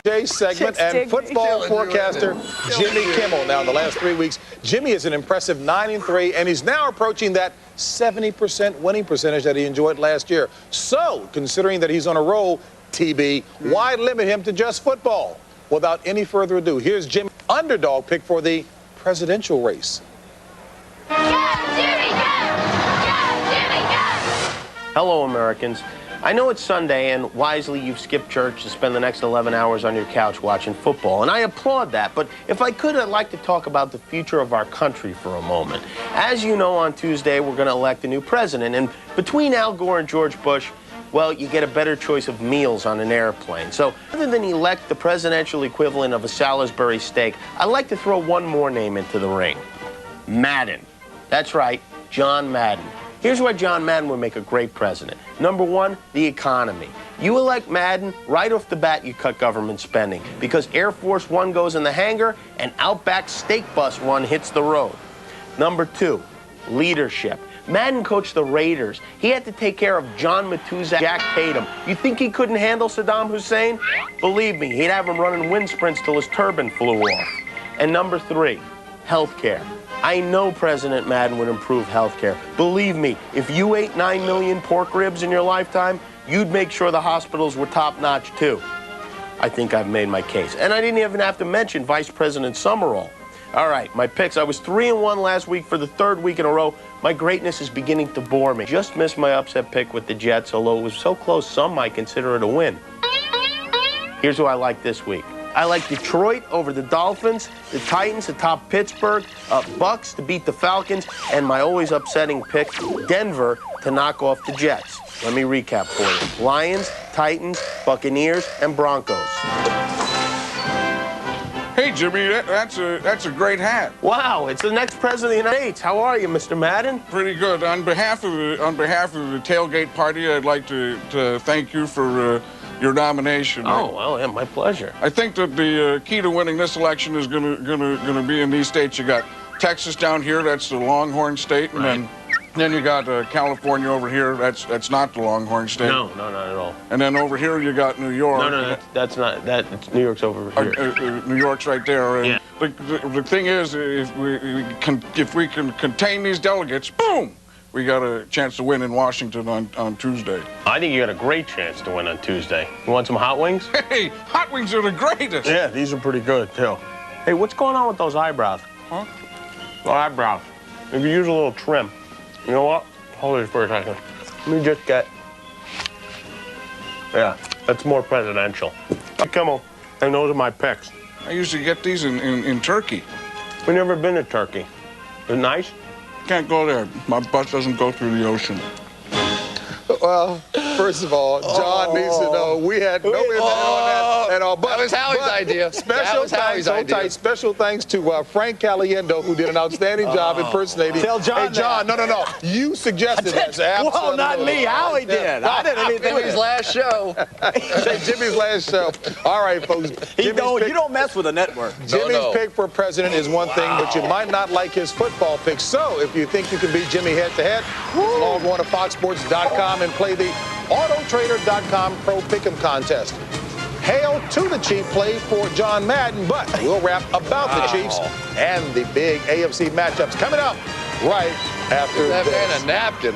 Today's segment and football forecaster Jimmy Kimmel. Now, in the last 3 weeks, Jimmy is an impressive 9-3, and he's now approaching that 70% winning percentage that he enjoyed last year. So, considering that he's on a roll, TB, why limit him to just football? Without any further ado, here's Jimmy's underdog pick for the presidential race. Hello, Americans. I know it's Sunday, and wisely you've skipped church to spend the next 11 hours on your couch watching football, and I applaud that. But if I could, I'd like to talk about the future of our country for a moment. As you know, on Tuesday, we're going to elect a new president, and between Al Gore and George Bush, well, you get a better choice of meals on an airplane. So rather than elect the presidential equivalent of a Salisbury steak, I'd like to throw one more name into the ring. Madden. That's right, John Madden. Here's why John Madden would make a great president. Number one, the economy. You elect Madden, right off the bat you cut government spending because Air Force One goes in the hangar and Outback Steak Bus One hits the road. Number two, leadership. Madden coached the Raiders. He had to take care of John Matuzak, Jack Tatum. You think he couldn't handle Saddam Hussein? Believe me, he'd have him running wind sprints till his turban flew off. And number three, healthcare. I know President Madden would improve healthcare. Believe me, if you ate 9 million pork ribs in your lifetime, you'd make sure the hospitals were top-notch too. I think I've made my case. And I didn't even have to mention Vice President Summerall. All right, my picks. I was 3-1 last week for the third week in a row. My greatness is beginning to bore me. Just missed my upset pick with the Jets, although it was so close some might consider it a win. Here's who I like this week. I like Detroit over the Dolphins, the Titans atop Pittsburgh, Bucks to beat the Falcons, and my always upsetting pick, Denver, to knock off the Jets. Let me recap for you. Lions, Titans, Buccaneers, and Broncos. Hey, Jimmy, that's a great hat. Wow, it's the next president of the United States. How are you, Mr. Madden? Pretty good. On behalf of the tailgate party, I'd like to thank you for your nomination. Oh, well, yeah, my pleasure. I think that the key to winning this election is gonna be in these states. You got Texas down here, that's the Longhorn state, and then you got California over here, that's not the Longhorn state. No, not at all. And then over here you got New York. No, that's not. New York's over here. New York's right there. Yeah. The thing is, if we can contain these delegates, boom, we got a chance to win in Washington on Tuesday. I think you got a great chance to win on Tuesday. You want some hot wings? Hey, hot wings are the greatest. Yeah, these are pretty good, too. Hey, what's going on with those eyebrows? Huh? The eyebrows. You could use a little trim. You know what? Hold this for a second. Let me just get... Yeah, that's more presidential. Kimmel, and those are my picks. I usually get these in Turkey. We've never been to Turkey. Is it nice? Can't go there. My bus doesn't go through the ocean. Well, first of all, John needs to know we had no intent on that at all. But, that was Howie's idea. Special thanks to Frank Caliendo, who did an outstanding job impersonating. Tell John Hey, John, no. You suggested that. Well, not me. Howie did. I didn't anything. Jimmy's last show. Jimmy's last show. All right, folks. You don't mess with the network. Jimmy's pick for president is one thing, but you might not like his football pick. So if you think you can beat Jimmy head-to-head, log on to foxsports.com and play the autotrader.com Pro Pick'em contest. Hail to the Chief play for John Madden, but we'll rap about the Chiefs and the big AFC matchups coming up right after That this. man a napkin.